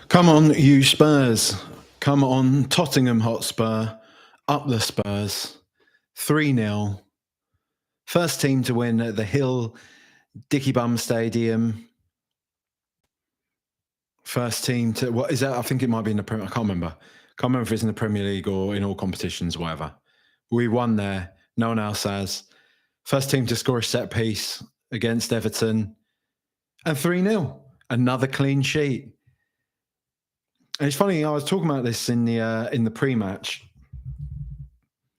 Come on, you Spurs. Come on, Tottenham Hotspur. Up the Spurs. 3-0. First team to win at the Hill Dicky Bum Stadium. First team to, what is that? I think it might be in the Premier. I can't remember. Can't remember if it's in the Premier League or in all competitions, whatever. We won there. No one else has. First team to score a set piece against Everton. And 3-0. Another clean sheet. And it's funny, I was talking about this in the pre-match.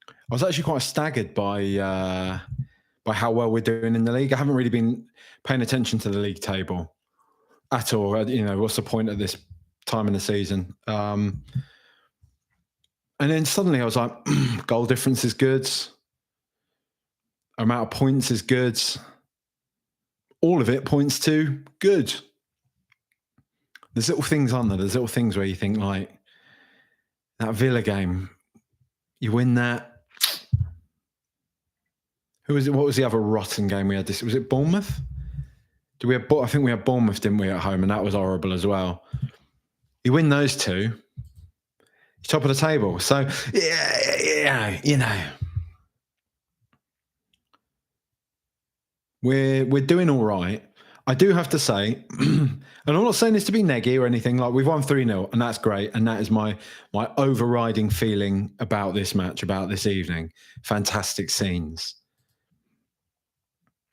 I was actually quite staggered by how well we're doing in the league. I haven't really been paying attention to the league table at all. You know, what's the point at this time in the season? And then suddenly I was like, goal difference is good. Amount of points is good. All of it points to good. There's little things on there. There's little things where you think, like, that Villa game, you win that. Who was it? What was the other rotten game we had? Was it Bournemouth? I think we had Bournemouth, didn't we, at home? And that was horrible as well. You win those two, you're top of the table. So, yeah, you know. We're doing all right. I do have to say, and I'm not saying this to be neggy or anything, like we've won 3-0 and that's great. And that is my overriding feeling about this match, about this evening. Fantastic scenes.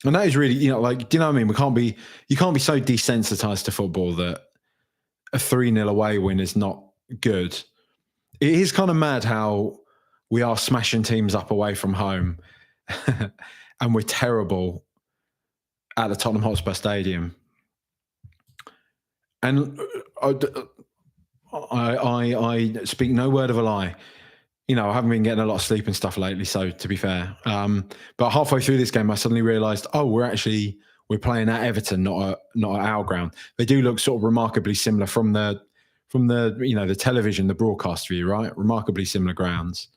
And that is really, you know, like, do you know what I mean? You can't be so desensitized to football that a 3-0 away win is not good. It is kind of mad how we are smashing teams up away from home and we're terrible at the Tottenham Hotspur Stadium. And I speak no word of a lie. You know, I haven't been getting a lot of sleep and stuff lately, so to be fair. But halfway through this game, I suddenly realised, we're playing at Everton, not at our ground. They do look sort of remarkably similar from the you know, the television, the broadcast view, right? Remarkably similar grounds.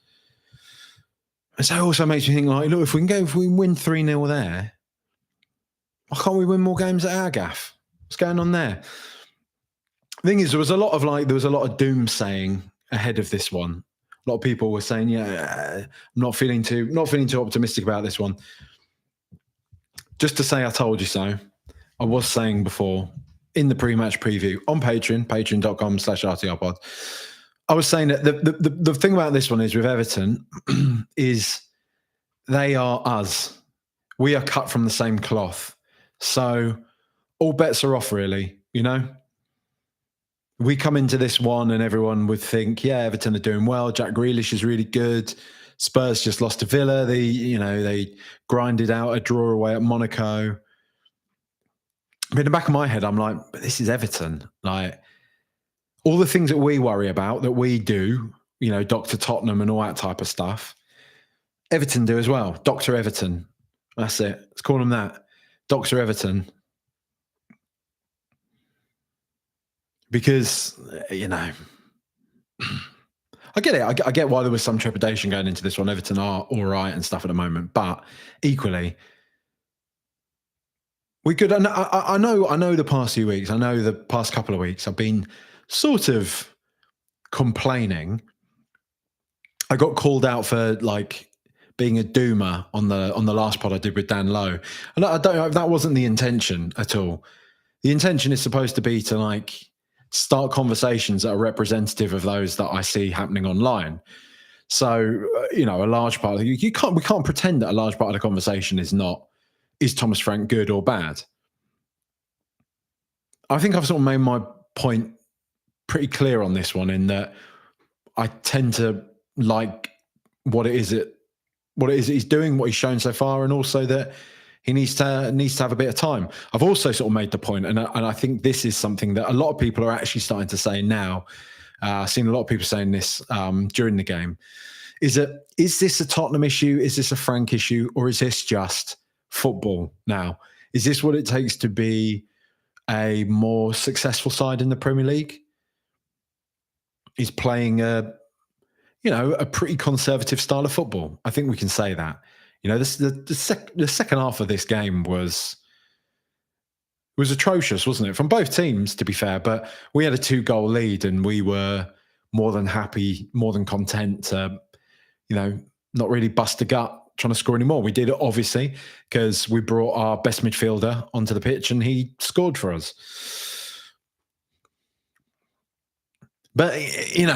And so it also makes me think, like, look, if we win 3-0 there, why can't we win more games at our gaff? What's going on there? The thing is, there was a lot of doomsaying ahead of this one. A lot of people were saying, I'm not feeling too optimistic about this one. Just to say I told you so, I was saying before in the pre-match preview on Patreon, patreon.com/RTRpod, I was saying that the thing about this one is with Everton is they are us. We are cut from the same cloth. So all bets are off, really, you know? We come into this one and everyone would think, yeah, Everton are doing well. Jack Grealish is really good. Spurs just lost to Villa. They grinded out a draw away at Monaco. But in the back of my head, I'm like, but this is Everton. Like, all the things that we worry about, that we do, you know, Dr. Tottenham and all that type of stuff, Everton do as well. Dr. Everton. That's it. Let's call them that. Dr. Everton. Because, you know, I get it. I get why there was some trepidation going into this one. Everton are all right and stuff at the moment. But equally, we could, I know the past few weeks, I know the past couple of weeks, I've been sort of complaining. I got called out for, like, being a doomer on the last pod I did with Dan Lowe. And I don't know, that wasn't the intention at all. The intention is supposed to be to, like, start conversations that are representative of those that I see happening online. So, you know, a large part of we can't pretend that a large part of the conversation is Thomas Frank good or bad? I think I've sort of made my point pretty clear on this one, in that I tend to like what it is that he's doing, what he's shown so far, and also that he needs to have a bit of time. I've also sort of made the point, and I think this is something that a lot of people are actually starting to say now. I've seen a lot of people saying this during the game. Is this a Tottenham issue? Is this a Frank issue? Or is this just football now? Is this what it takes to be a more successful side in the Premier League? He's playing a pretty conservative style of football. I think we can say that. You know, the second half of this game was was atrocious, wasn't it? From both teams, to be fair. But we had a 2-goal lead, and we were more than happy, more than content to, not really bust a gut trying to score anymore. We did it, obviously, because we brought our best midfielder onto the pitch and he scored for us. But, you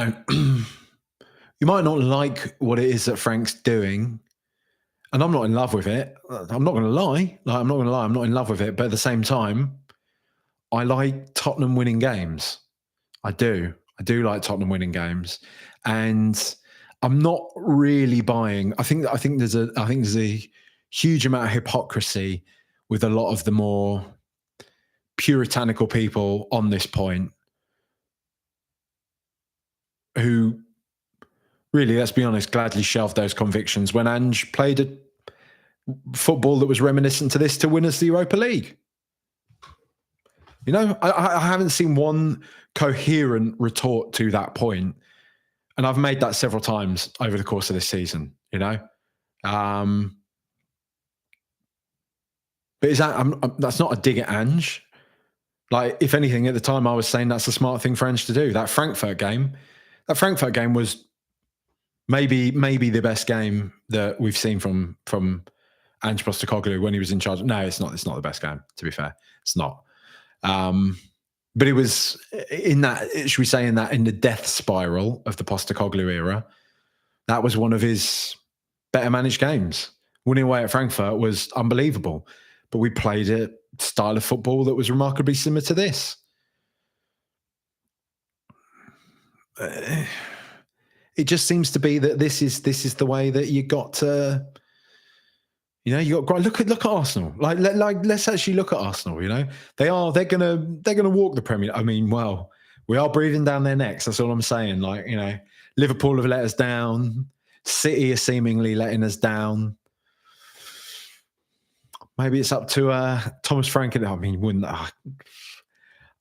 might not like what it is that Frank's doing. And I'm not in love with it. I'm not going to lie. I'm not in love with it. But at the same time, I like Tottenham winning games. I do like Tottenham winning games. And I'm not really buying. I think there's a huge amount of hypocrisy with a lot of the more puritanical people on this point, who really, let's be honest, gladly shelved those convictions when Ange played a football that was reminiscent to this to win us the Europa League. I haven't seen one coherent retort to that point. And I've made that several times over the course of this season, But is that, that's not a dig at Ange. Like, if anything, at the time I was saying that's a smart thing for Ange to do. That Frankfurt game was maybe the best game that we've seen from Ange Postecoglou when he was in charge. No, it's not the best game, to be fair. It's not. But it was in that, should we say, in the death spiral of the Postecoglou era, that was one of his better managed games. Winning away at Frankfurt was unbelievable. But we played a style of football that was remarkably similar to this. It just seems to be that this is the way that you got to. You got look at Arsenal. Like let's actually look at Arsenal. They're gonna walk the Premier. I mean, well, we are breathing down their necks. That's all I'm saying. Liverpool have let us down. City are seemingly letting us down. Maybe it's up to Thomas Frank. I mean, I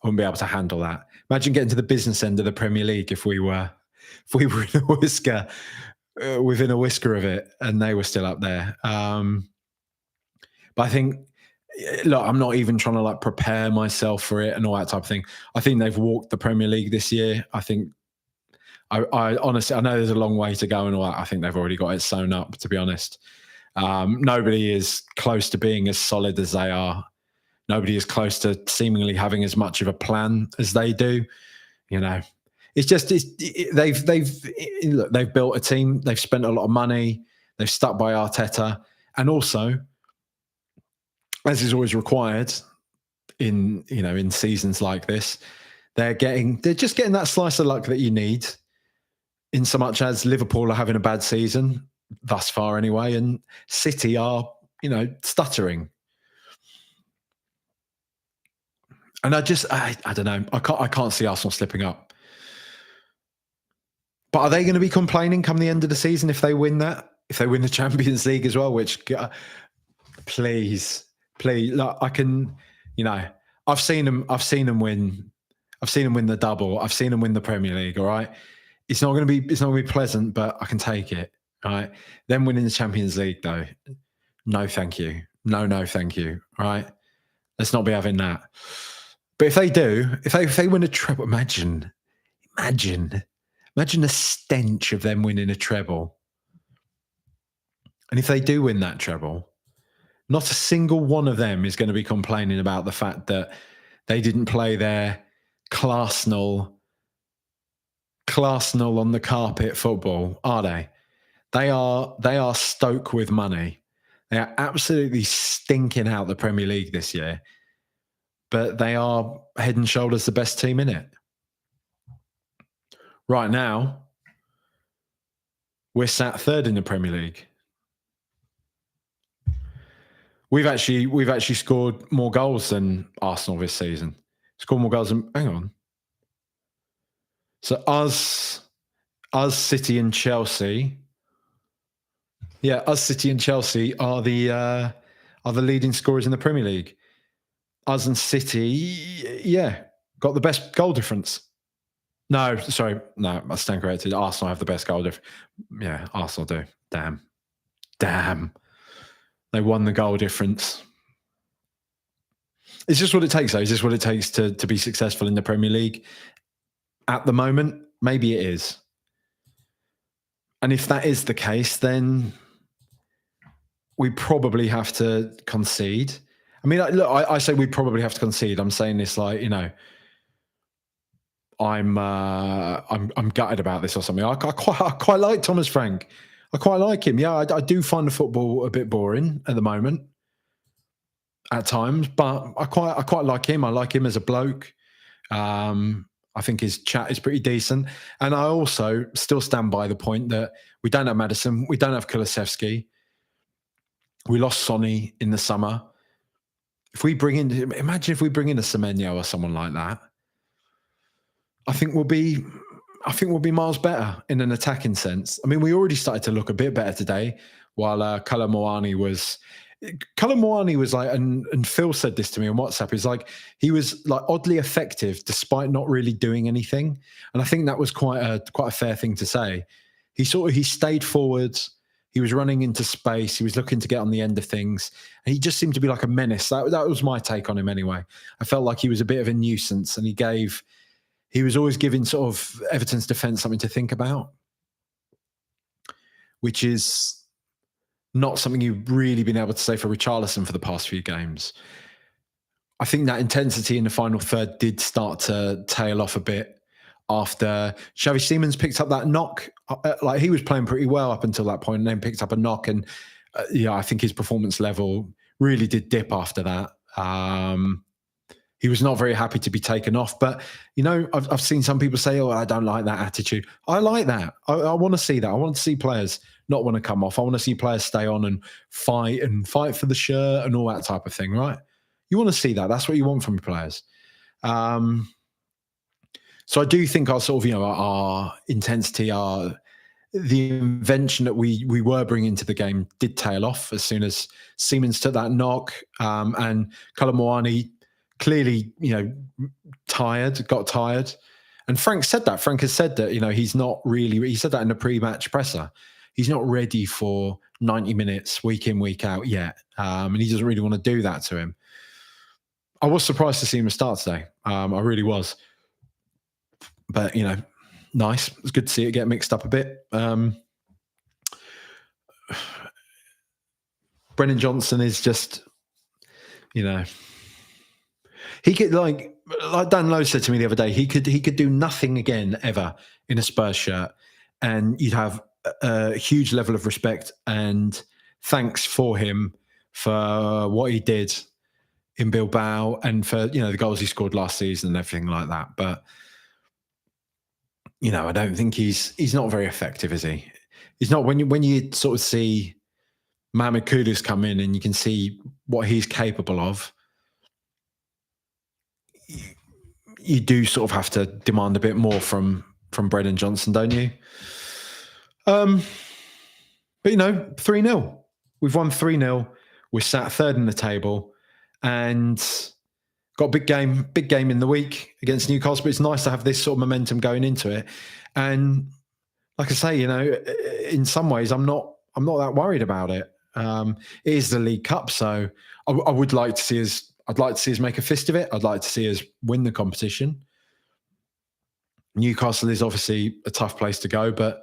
wouldn't be able to handle that. Imagine getting to the business end of the Premier League if we were in a whisker, within a whisker of it, and they were still up there. But I think, look, I'm not even trying to prepare myself for it and all that type of thing. I think they've walked the Premier League this year. I think, I honestly, I know there's a long way to go and all that. I think they've already got it sewn up, to be honest. Nobody is close to being as solid as they are. Nobody is close to seemingly having as much of a plan as they do. It's just they've built a team. They've spent a lot of money. They've stuck by Arteta, and also, as is always required in seasons like this, they're just getting that slice of luck that you need. In so much as Liverpool are having a bad season thus far, anyway, and City are stuttering. And I don't know. I can't see Arsenal slipping up. But are they going to be complaining come the end of the season if they win that? If they win the Champions League as well? Which, please, look, I can. I've seen them win. I've seen them win the double. I've seen them win the Premier League. All right, it's not going to be pleasant, but I can take it. All right, them winning the Champions League though, no, thank you. No, thank you. All right, let's not be having that. But if they do, if they win a treble, imagine the stench of them winning a treble. And if they do win that treble, not a single one of them is going to be complaining about the fact that they didn't play their Clarsnell on the carpet football, are they? They are Stoke with money. They are absolutely stinking out the Premier League this year. But they are head and shoulders the best team in it. Right now, we're sat third in the Premier League. We've actually scored more goals than Arsenal this season. Scored more goals than, hang on. So us, City and Chelsea. Yeah, us, City and Chelsea are the leading scorers in the Premier League. Us and City, got the best goal difference. No, sorry. No, I stand corrected. Arsenal have the best goal difference. Yeah, Arsenal do. Damn. They won the goal difference. It's just what it takes, though. Is this what it takes to be successful in the Premier League at the moment? Maybe it is. And if that is the case, then we probably have to concede. I mean, look, I say we probably have to concede. I'm saying this like, I'm gutted about this or something. I quite like Thomas Frank. I quite like him. Yeah, I do find the football a bit boring at the moment at times, but I quite like him. I like him as a bloke. I think his chat is pretty decent. And I also still stand by the point that we don't have Maddison, we don't have Kulusevski. We lost Sonny in the summer. Imagine if we bring in a Semenyo or someone like that. I think we'll be miles better in an attacking sense. I mean, we already started to look a bit better today, while Kolo Muani was like, and Phil said this to me on WhatsApp. He's like, he was like oddly effective despite not really doing anything, and I think that was quite a fair thing to say. He stayed forwards. He was running into space. He was looking to get on the end of things, and he just seemed to be like a menace. That was my take on him anyway. I felt like he was a bit of a nuisance, and he was always giving sort of Everton's defence something to think about, which is not something you've really been able to say for Richarlison for the past few games. I think that intensity in the final third did start to tail off a bit after Xavi Simons picked up that knock. Like, he was playing pretty well up until that point, and then picked up a knock. And I think his performance level really did dip after that. He was not very happy to be taken off. But, I've seen some people say, oh, I don't like that attitude. I like that. I want to see that. I want to see players not want to come off. I want to see players stay on and fight for the shirt and all that type of thing, right? You want to see that. That's what you want from your players. So I do think our sort of, our intensity, the invention that we were bringing to the game did tail off as soon as Siemens took that knock, and Kolo Muani clearly, got tired. And Frank said that. Frank has said that, he's not really, he said that in the pre-match presser. He's not ready for 90 minutes week in, week out yet. And he doesn't really want to do that to him. I was surprised to see him start today. I really was. But, nice. It's good to see it get mixed up a bit. Brennan Johnson is just, he could, like Dan Lowe said to me the other day, he could do nothing again ever in a Spurs shirt, and you'd have a huge level of respect and thanks for him for what he did in Bilbao and for, the goals he scored last season and everything like that. But, I don't think he's not very effective, is he? He's not. When you sort of see Mohamed Kudus come in and you can see what he's capable of, you do sort of have to demand a bit more from Brennan Johnson, don't you? But 3-0. We've won 3-0. We're sat third in the table and got a big game in the week against Newcastle. But it's nice to have this sort of momentum going into it. And like I say, in some ways, I'm not that worried about it. It is the League Cup, so I would like to see us. I'd like to see us make a fist of it. I'd like to see us win the competition. Newcastle is obviously a tough place to go, but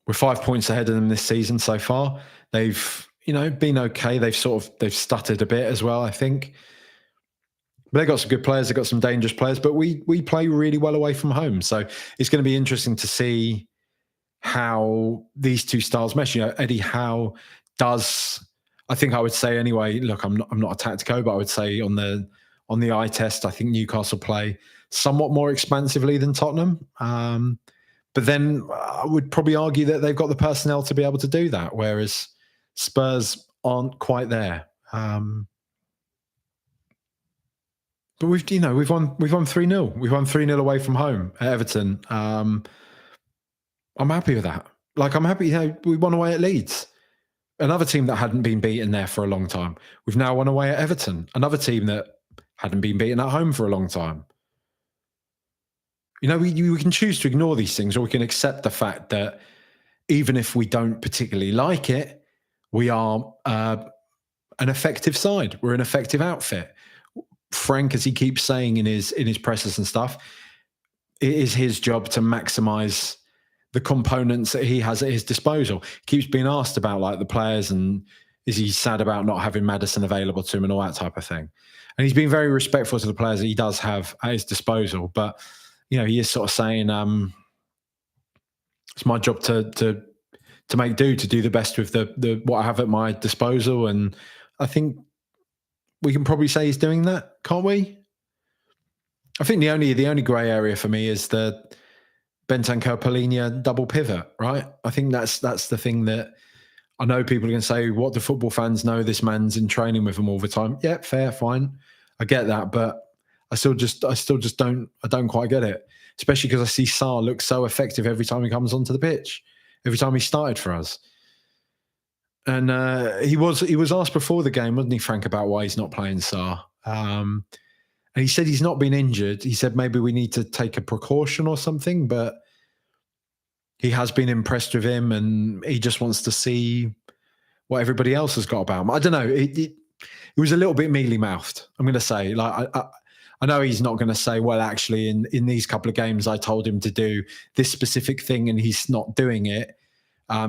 we're 5 points ahead of them this season so far. They've, been okay. They've stuttered a bit as well, I think. But they've got some good players. They've got some dangerous players, but we play really well away from home. So it's going to be interesting to see how these two styles mesh. Eddie Howe does, I think I would say anyway, look, I'm not a tactico, but I would say on the eye test, I think Newcastle play somewhat more expansively than Tottenham. But then I would probably argue that they've got the personnel to be able to do that, whereas Spurs aren't quite there. But we've won 3-0. We've won 3-0 away from home at Everton. I'm happy with that. Like, I'm happy. We won away at Leeds, another team that hadn't been beaten there for a long time. We've now won away at Everton, another team that hadn't been beaten at home for a long time. We can choose to ignore these things, or we can accept the fact that even if we don't particularly like it, we are an effective side. We're an effective outfit. Frank, as he keeps saying in his presses and stuff, it is his job to maximize the components that he has at his disposal. He keeps being asked about like the players and is he sad about not having Maddison available to him and all that type of thing. And he's been very respectful to the players that he does have at his disposal. But, you know, he is sort of saying, it's my job to make do, to do the best with the what I have at my disposal. And I think we can probably say he's doing that, can't we? I think the only grey area for me is the Bentancur Palhinha double pivot, right? I think that's the thing that I know people are going to say, what do football fans know? This man's in training with them all the time. Yeah, fair, fine. I get that, but I still just don't quite get it. Especially because I see Sarr look so effective every time he comes onto the pitch, every time he started for us. And he was asked before the game, wasn't he, Frank, about why he's not playing Sarr. And he said he's not been injured. He said maybe we need to take a precaution or something, but he has been impressed with him and he just wants to see what everybody else has got about him. I don't know. It was a little bit mealy-mouthed, I'm going to say. Like I know he's not going to say, well, actually, in these couple of games, I told him to do this specific thing and he's not doing it.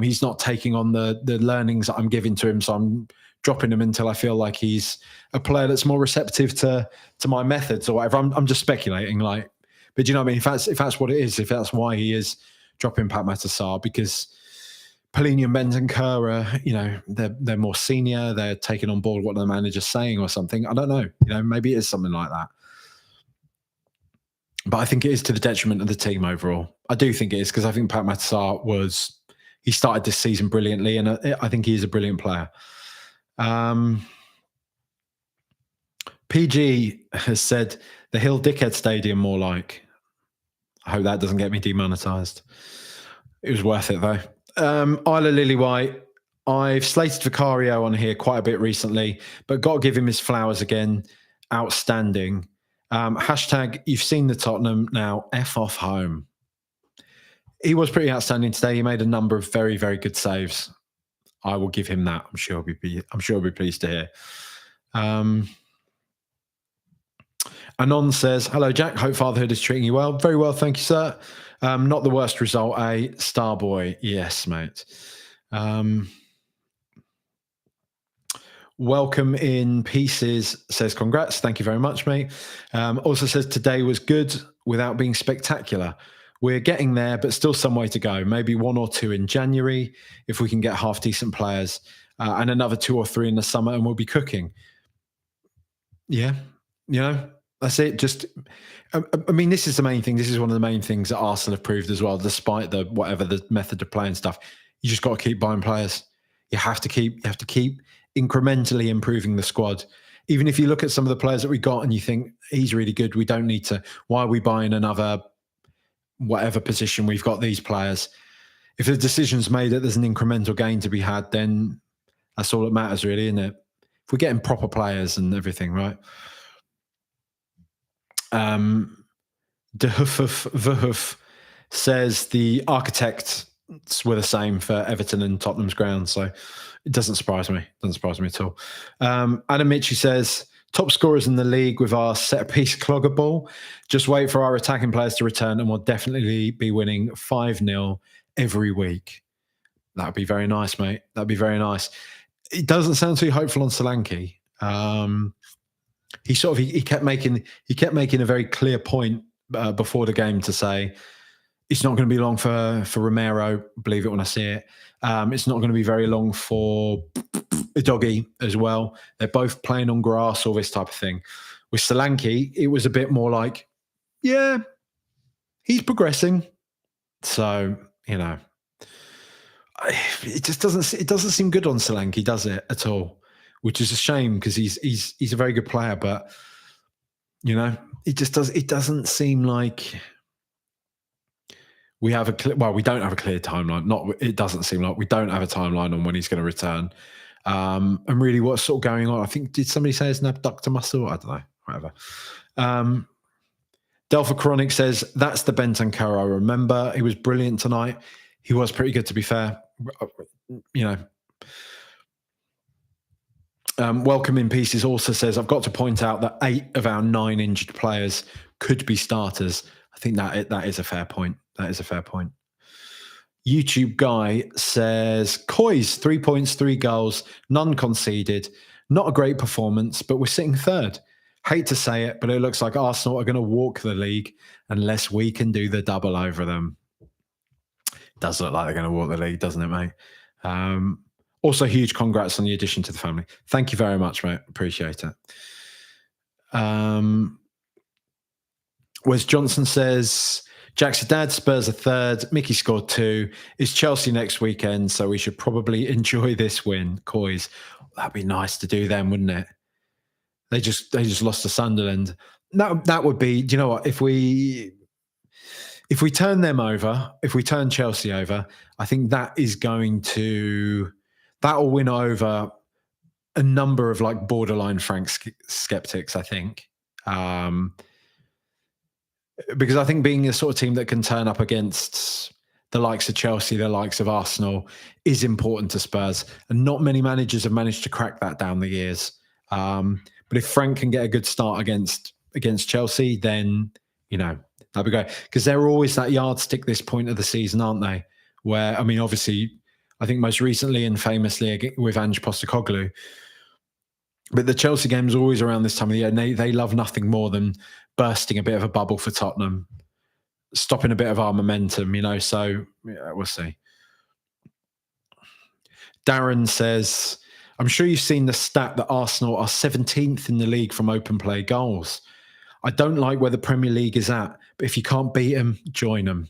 He's not taking on the learnings that I'm giving to him, so I'm dropping him until I feel like he's a player that's more receptive to my methods or whatever. I'm just speculating, like, but you know what I mean? If that's what it is, if that's why he is dropping Pragmatism, because Palhinha and Bentancur are, you know, they're more senior, they're taking on board what the manager's saying or something. I don't know. You know, maybe it is something like that. But I think it is to the detriment of the team overall. I do think it is, because I think Pragmatism he started this season brilliantly, and I think he is a brilliant player. PG has said the Hill Dickhead Stadium more like. I hope that doesn't get me demonetized. It was worth it though. Isla Lillywhite, I've slated Vicario on here quite a bit recently, but got to give him his flowers again. Outstanding. Hashtag, you've seen the Tottenham, now F off home. He was pretty outstanding today. He made a number of very, very good saves. I will give him that. I'm sure he'll be pleased to hear. Anon says, hello, Jack. Hope fatherhood is treating you well. Very well, thank you, sir. Not the worst result, eh? Starboy. Yes, mate. Welcome in Pieces says, congrats. Thank you very much, mate. Also says, today was good without being spectacular. We're getting there, but still some way to go. Maybe 1 or 2 in January if we can get half decent players, and another 2 or 3 in the summer, and we'll be cooking. Yeah, you know, that's it. Just, I mean, this is the main thing. This is one of the main things that Arsenal have proved as well, despite the whatever the method of playing stuff. You just got to keep buying players. You have to keep incrementally improving the squad. Even if you look at some of the players that we got and you think he's really good, we don't need to. Why are we buying another? Whatever position we've got these players, if the decision's made that there's an incremental gain to be had, then that's all that matters, really, isn't it? If we're getting proper players and everything, right? De Hoof says the architects were the same for Everton and Tottenham's ground, so it doesn't surprise me. It doesn't surprise me at all. Adam Mitchie says, top scorers in the league with our set-piece clogger ball. Just wait for our attacking players to return and we'll definitely be winning 5-0 every week. That would be very nice, mate. That would be very nice. It doesn't sound too hopeful on Solanke. He kept making a very clear point before the game to say it's not going to be long for Romero. Believe it when I see it. It's not going to be very long for Doggy as well. They're both playing on grass, all this type of thing. With Solanke, it was a bit more like, yeah, he's progressing. So, you know, it doesn't seem good on Solanke, does it, at all? Which is a shame because he's a very good player, but you know, it doesn't seem like we have we don't have a clear timeline. It doesn't seem like we don't have a timeline on when he's going to return. And really what's sort of going on. I think, did somebody say his abductor muscle? I don't know, whatever. Delpha Chronic says, that's the Bentancur I remember. He was brilliant tonight. He was pretty good, to be fair. You Welcome in Pieces also says, I've got to point out that 8 of our 9 injured players could be starters. I think that is a fair point. That is a fair point. YouTube Guy says, Coys, 3 points, 3 goals, none conceded. Not a great performance, but we're sitting third. Hate to say it, but it looks like Arsenal are going to walk the league unless we can do the double over them. Does look like they're going to walk the league, doesn't it, mate? Also, huge congrats on the addition to the family. Thank you very much, mate. Appreciate it. Wes Johnson says, Jack's a dad, Spurs are third, Mickey scored 2. It's Chelsea next weekend, so we should probably enjoy this win. Coys, that'd be nice to do them, wouldn't it? They just lost to Sunderland. That would be, do you know what? If we turn them over, if we turn Chelsea over, I think that will win over a number of like borderline Frank skeptics, I think. Because I think being a sort of team that can turn up against the likes of Chelsea, the likes of Arsenal, is important to Spurs. And not many managers have managed to crack that down the years. But if Frank can get a good start against Chelsea, then, that'd be great. Because they're always that yardstick this point of the season, aren't they? Where, I mean, obviously, I think most recently and famously with Ange Postecoglou. But the Chelsea game is always around this time of the year, and they love nothing more than bursting a bit of a bubble for Tottenham, stopping a bit of our momentum, so yeah, we'll see. Darren says, I'm sure you've seen the stat that Arsenal are 17th in the league from open play goals. I don't like where the Premier League is at, but if you can't beat them, join them.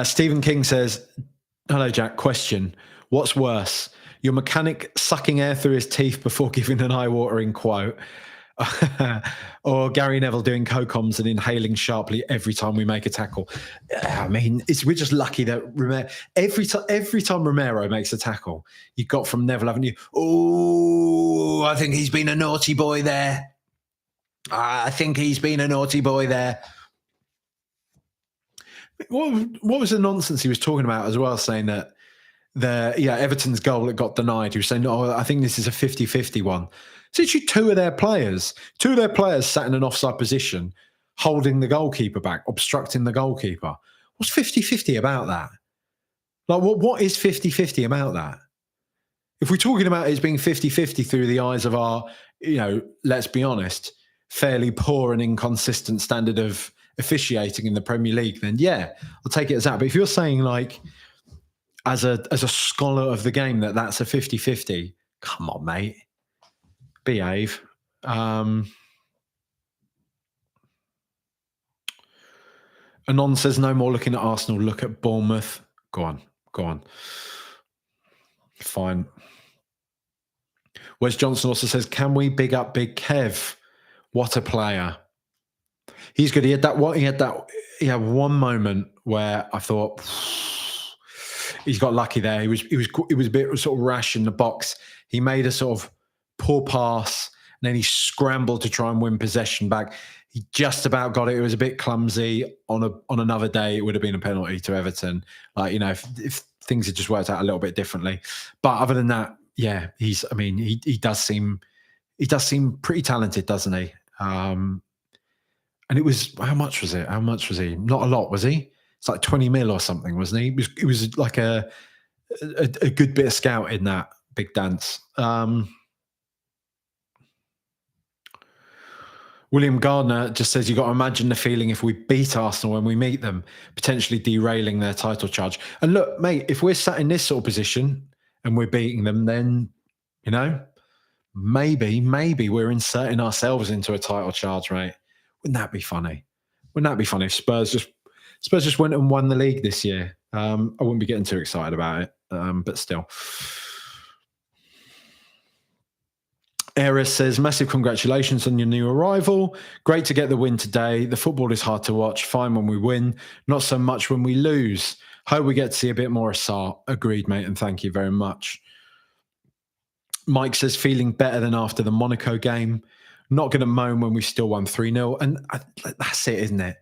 Stephen King says, hello, Jack. Question. What's worse? Your mechanic sucking air through his teeth before giving an eye-watering quote, or Gary Neville doing co-coms and inhaling sharply every time we make a tackle? I mean, we're just lucky that every time Romero makes a tackle, you got from Neville, haven't you? Oh, I think he's been a naughty boy there. I think he's been a naughty boy there. What was the nonsense he was talking about as well, saying that Everton's goal that got denied, he was saying, I think this is a 50-50 one. So it's two of their players sat in an offside position, holding the goalkeeper back, obstructing the goalkeeper. What's 50-50 about that? Like, what is 50-50 about that? If we're talking about it being 50-50 through the eyes of our, let's be honest, fairly poor and inconsistent standard of officiating in the Premier League, then yeah, I'll take it as that. But if you're saying like, as a scholar of the game, that's a 50-50, come on, mate. Behave. Anon says, no more looking at Arsenal, look at Bournemouth. Go on. Fine. Wes Johnson also says, can we big up Big Kev? What a player. He's good. He had one moment where I thought he's got lucky there. He was a bit sort of rash in the box. He made a sort of poor pass, and then he scrambled to try and win possession back. He just about got it. It was a bit clumsy. On another day, it would have been a penalty to Everton. Like, if things had just worked out a little bit differently. But other than that, yeah, he does seem pretty talented, doesn't he? And it was, how much was he? Not a lot, was he? It's like 20 mil or something, wasn't he? It was like a good bit of scout in that big dance. William Gardner just says, you got to imagine the feeling if we beat Arsenal when we meet them, potentially derailing their title charge. And look, mate, if we're sat in this sort of position and we're beating them, then, maybe we're inserting ourselves into a title charge, mate. Wouldn't that be funny? If Spurs just went and won the league this year? I wouldn't be getting too excited about it, but still. Eris says, massive congratulations on your new arrival. Great to get the win today. The football is hard to watch. Fine when we win. Not so much when we lose. Hope we get to see a bit more Assar. Agreed, mate, and thank you very much. Mike says, feeling better than after the Monaco game. Not going to moan when we still won 3-0. And that's it, isn't it?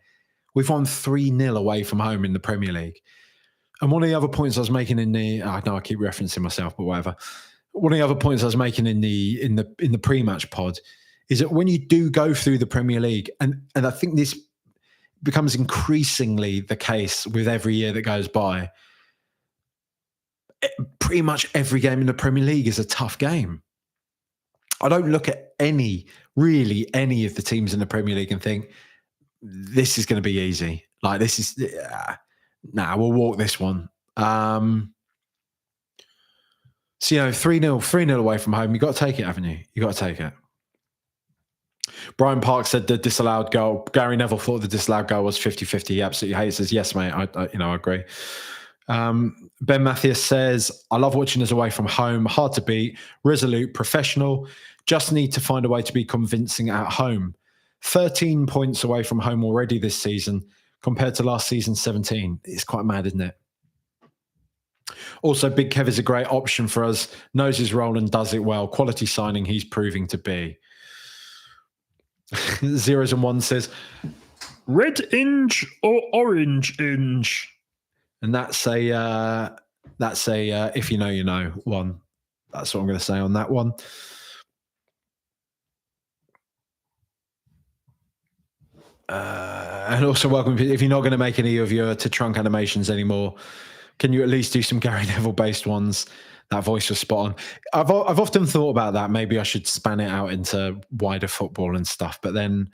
We've won 3-0 away from home in the Premier League. And one of the other points I was making in the, I know I keep referencing myself, but whatever. One of the other points I was making in the pre-match pod is that when you do go through the Premier League, and I think this becomes increasingly the case with every year that goes by, pretty much every game in the Premier League is a tough game. I don't look at any of the teams in the Premier League and think, this is going to be easy. Like, this is, we'll walk this one. So, 3-0 away from home. You've got to take it, haven't you? You've got to take it. Brian Park said the disallowed goal. Gary Neville thought the disallowed goal was 50-50. He absolutely hates us. Yes, mate. I agree. Ben Mathias says, I love watching us away from home. Hard to beat. Resolute, professional. Just need to find a way to be convincing at home. 13 points away from home already this season compared to last season 17. It's quite mad, isn't it? Also, Big Kev is a great option for us. Knows his role and does it well. Quality signing he's proving to be. Zeros and One says, red inch or orange inch? And that's a if you know, you know one. That's what I'm going to say on that one. And also welcome, if you're not going to make any of your to trunk animations anymore, can you at least do some Gary Neville based ones? That voice was spot on. I've often thought about that. Maybe I should span it out into wider football and stuff. But then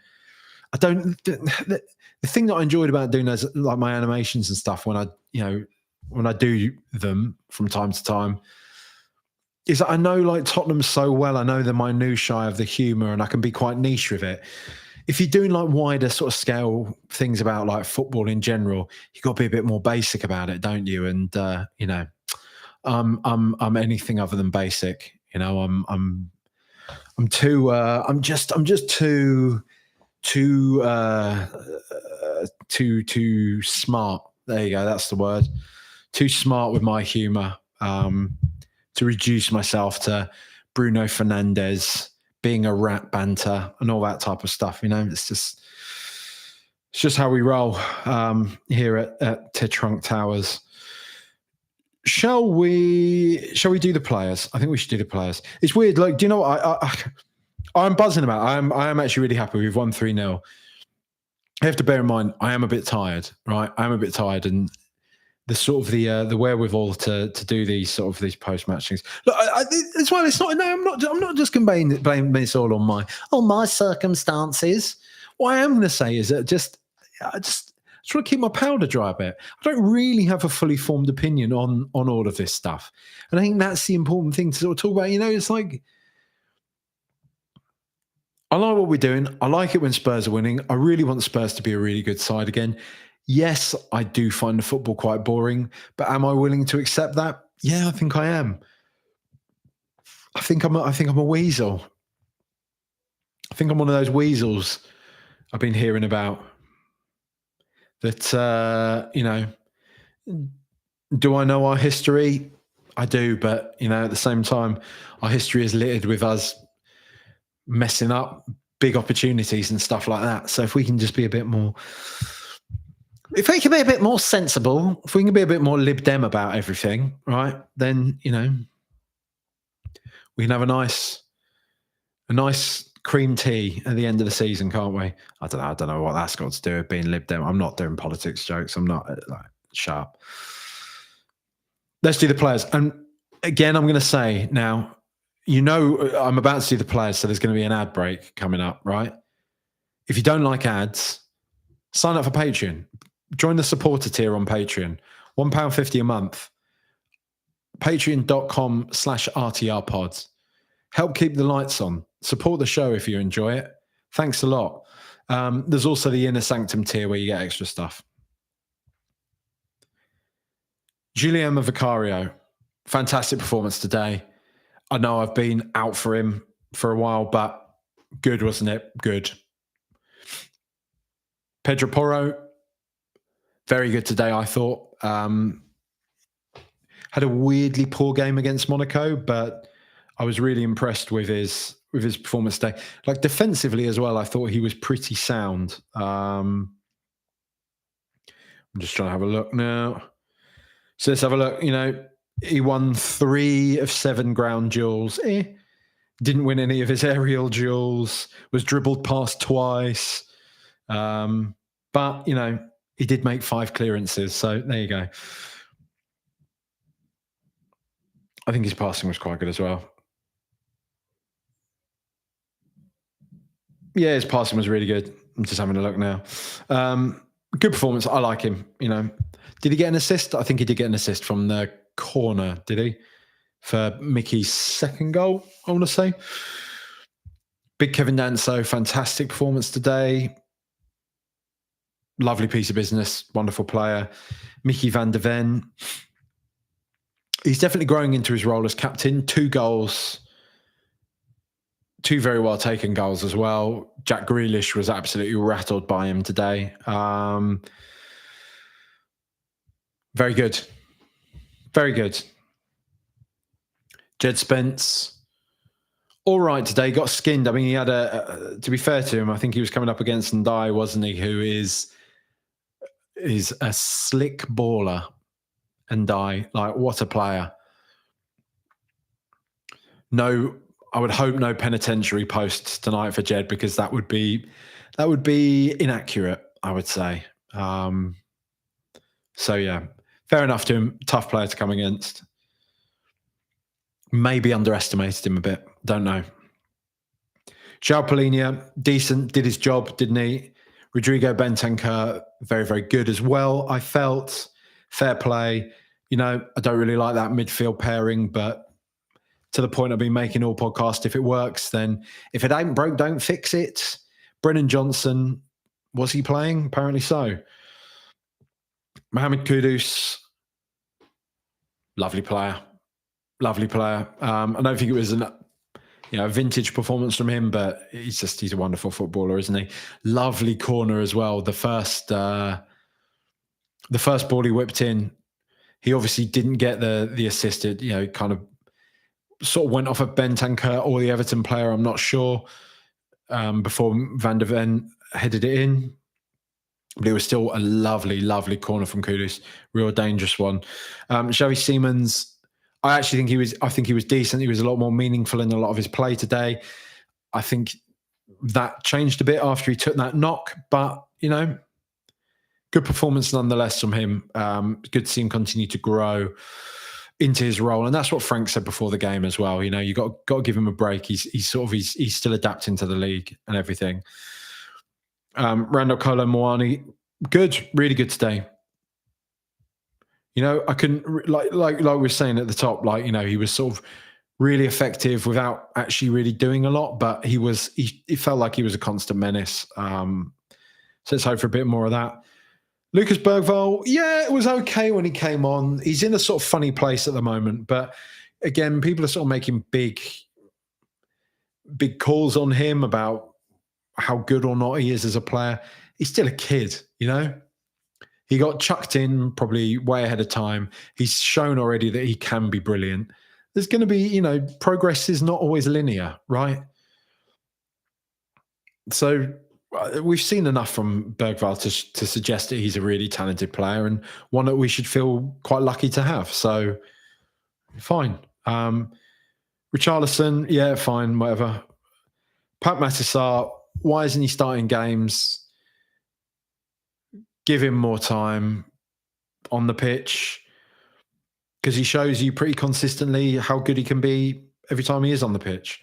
I don't. The thing that I enjoyed about doing those, like my animations and stuff, when I do them from time to time, is that I know like Tottenham so well. I know the minutiae of the humour, and I can be quite niche with it. If you're doing like wider sort of scale things about like football in general, you've got to be a bit more basic about it, don't you? And I'm anything other than basic. I'm just too smart. There you go. That's the word. Too smart with my humour to reduce myself to Bruno Fernandes being a rat banter and all that type of stuff. It's just how we roll here at Trunk Towers. Shall we do the players? I think we should do the players. It's weird. Like, do you know what I'm buzzing about? I am actually really happy. We've won 3-0. I have to bear in mind, I am a bit tired, right? I am a bit tired, and the sort of the wherewithal to do these post-match things. Look, as well, it's not. No, I'm not just blaming this all on my circumstances. What I am going to say is that I just try to keep my powder dry a bit. I don't really have a fully formed opinion on all of this stuff, and I think that's the important thing to sort of talk about. It's like, I like what we're doing. I like it when Spurs are winning. I really want Spurs to be a really good side again. Yes, I do find the football quite boring, but am I willing to accept that? Yeah, I think I am. I think I'm a weasel. I think I'm one of those weasels I've been hearing about. That do I know our history? I do, but at the same time, our history is littered with us messing up big opportunities and stuff like that. So if we can just be a bit more. If we can be a bit more sensible, if we can be a bit more Lib Dem about everything, right, then, we can have a nice cream tea at the end of the season, can't we? I don't know what that's got to do with being Lib Dem. I'm not doing politics jokes. I'm not sharp. Let's do the players. And again, I'm going to say now, I'm about to do the players, so there's going to be an ad break coming up, right? If you don't like ads, sign up for Patreon. Join the supporter tier on Patreon. £1.50 a month. Patreon.com/RTRpods. Help keep the lights on. Support the show if you enjoy it. Thanks a lot. There's also the Inner Sanctum tier where you get extra stuff. Guillermo Vicario. Fantastic performance today. I know I've been out for him for a while, but good, wasn't it? Good. Pedro Porro. Very good today, I thought. Had a weirdly poor game against Monaco, but I was really impressed with his performance today. Like defensively as well, I thought he was pretty sound. I'm just trying to have a look now. So let's have a look. He won 3 of 7 ground duels. Didn't win any of his aerial duels. Was dribbled past twice. But, he did make 5 clearances. So there you go. I think his passing was quite good as well. Yeah, his passing was really good. I'm just having a look now. Good performance. I like him. Did he get an assist? I think he did get an assist from the corner, did he? For Mickey's second goal, I want to say. Big Kevin Danso, fantastic performance today. Lovely piece of business, wonderful player. Mickey van der Ven. He's definitely growing into his role as captain. 2 goals. 2 very well taken goals as well. Jack Grealish was absolutely rattled by him today. Very good. Very good. Jed Spence, all right today. Got skinned. I mean, he had to be fair to him, I think he was coming up against Ndai, wasn't he? Who is a slick baller. Ndai, like, what a player. No, I would hope no penitentiary posts tonight for Jed, because that would be inaccurate, I would say. So yeah, fair enough to him. Tough player to come against. Maybe underestimated him a bit. Don't know. João Palhinha, decent, did his job, didn't he? Rodrigo Bentancur, very, very good as well. I felt fair play. I don't really like that midfield pairing, but to the point I've been making all podcasts, if it works, then if it ain't broke, don't fix it. Brennan Johnson, was he playing? Apparently so. Mohamed Kudus, lovely player. Lovely player. I don't think it was a vintage performance from him, but he's a wonderful footballer, isn't he? Lovely corner as well. The first ball he whipped in, he obviously didn't get the assisted, kind of sort of went off of Bentancur or the Everton player, I'm not sure, before Van der Ven headed it in. But it was still a lovely, lovely corner from Kudus. Real dangerous one. Xavi Simons, I think he was decent. He was a lot more meaningful in a lot of his play today. I think that changed a bit after he took that knock, but good performance nonetheless from him. Good to see him continue to grow into his role, and that's what Frank said before the game as well. You got to give him a break. He's still adapting to the league and everything. Randall Kolo Muani, good, really good today. I couldn't, like we were saying at the top, he was sort of really effective without actually really doing a lot, but it felt like he was a constant menace. So let's hope for a bit more of that. Lucas Bergvall, yeah, it was okay when he came on. He's in a sort of funny place at the moment, but again, people are sort of making big calls on him about how good or not he is as a player. He's still a kid, He got chucked in probably way ahead of time. He's shown already that he can be brilliant. There's going to be, progress is not always linear, right? So we've seen enough from Bergvall to suggest that he's a really talented player and one that we should feel quite lucky to have. So fine. Richarlison, yeah, fine, whatever. Pat Matissar, why isn't he starting games? Give him more time on the pitch, because he shows you pretty consistently how good he can be every time he is on the pitch.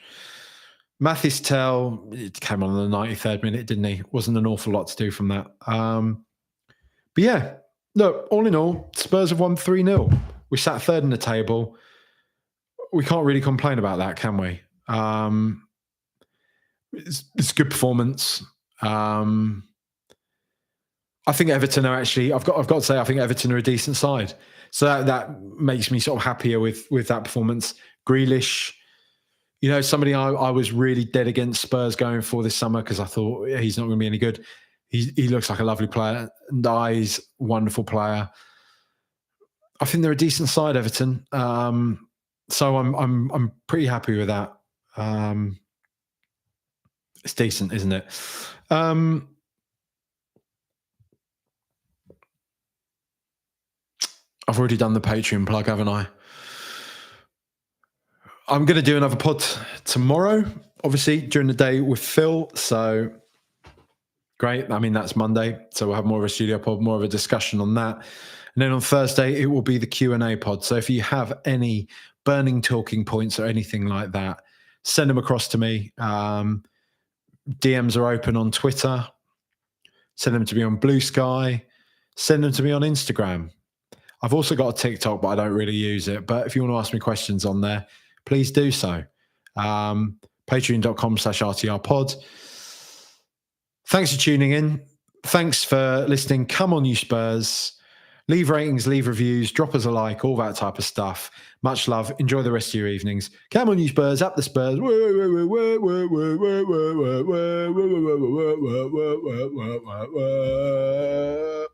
Mathis Tell, it came on in the 93rd minute, didn't he? Wasn't an awful lot to do from that. But yeah, look, all in all, Spurs have won 3-0. We sat third in the table. We can't really complain about that, can we? It's a good performance. I think Everton are actually, I've got to say, I think Everton are a decent side. So that makes me sort of happier with that performance. Grealish, somebody I was really dead against Spurs going for this summer because I thought he's not going to be any good. He looks like a lovely player. Ndai's wonderful player. I think they're a decent side, Everton. So I'm pretty happy with that. It's decent, isn't it? I've already done the Patreon plug, haven't I? I'm going to do another pod tomorrow, obviously, during the day with Phil. So great. I mean, that's Monday. So we'll have more of a studio pod, more of a discussion on that. And then on Thursday, it will be the Q&A pod. So if you have any burning talking points or anything like that, send them across to me. DMs are open on Twitter. Send them to me on Blue Sky. Send them to me on Instagram. I've also got a TikTok, but I don't really use it. But if you want to ask me questions on there, please do so. Patreon.com/RTRpod. Thanks for tuning in. Thanks for listening. Come on, you Spurs. Leave ratings, leave reviews, drop us a like, all that type of stuff. Much love. Enjoy the rest of your evenings. Come on, you Spurs. Up the Spurs.